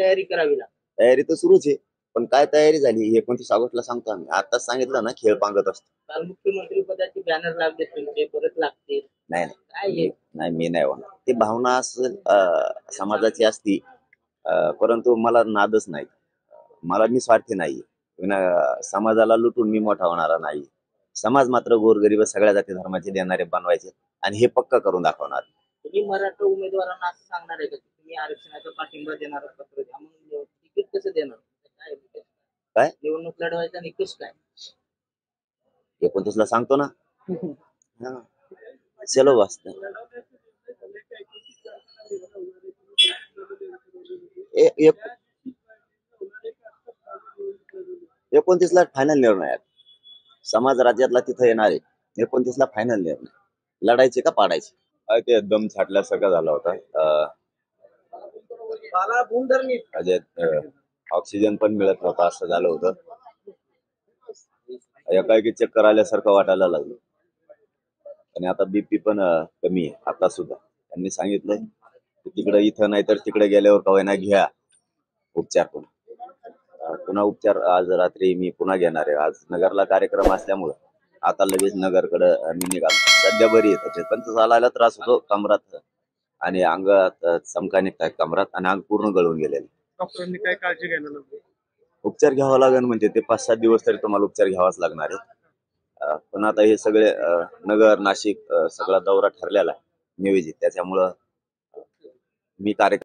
तयारी करावी लागते? तयारी तर सुरूच आहे, पण काय तयारी झाली 29 ऑगस्टला सांगतो आम्ही. आताच सांगितलं ना, खेळ पांगत असतो. काल मुख्यमंत्री पदाचे बॅनर लागले तुमचे, परत लागतील. नाही काय नाही आहे? नाही, मी नाही होणार. ती भावना असेल समाजाची असती, परंतु मला नादच नाही. मला मी स्वार्थी नाही. समाजाला लुटून मी मोठा होणारा नाही. समाज मात्र गोरगरीब सगळ्या जाती धर्माचे देणारे बनवायचे आणि हे पक्का करून दाखवणार. तुम्ही मराठा उमेदवारांना असं सांगणार आहे का की तुम्ही आरक्षणाचा पाठिंबा देणार पत्र द्या, मग तिकीट कसं देणार? काय निकष? काय निवडणूक लढवायचा निकष काय? 29ला सांगतो ना. हा. चलो वाचत 29ला फायनल निर्णय आहे. समाज राज्यातला तिथं येणार आहे. 29ला फायनल निर्णय. लढायचे का पाडायचे? ते दम छाटल्यासारखं झाला होता. ऑक्सिजन पण मिळत नव्हता, असं झालं होतं. एकाएकी चक्कर आल्यासारखं वाटायला लागलं. आणि आता बीपी पण कमी आहे आता सुद्धा. त्यांनी सांगितलंय तिकडे, इथं नाही तर तिकडे गेल्यावर कवायना घ्या उपचार. पुन्हा उपचार आज रात्री मी पुन्हा घेणार आहे. आज नगरला कार्यक्रम असल्यामुळं आता लगेच नगरकडे मी निघालो. सध्या बरी येत, पण चालायला त्रास होतो कमरात आणि अंगात चमका निघतात कमरात आणि अंग पूर्ण गळून गेलेले. डॉक्टरांनी काय काळजी घ्यायला लागली? उपचार घ्यावा लागेल, म्हणजे ते 5-7 दिवस तरी तुम्हाला उपचार घ्यावाच लागणार आहे. पण आता हे सगळे नगर नाशिक सगळा दौरा ठरलेला आहे नियोजित, त्याच्यामुळं मी कार्यक्रम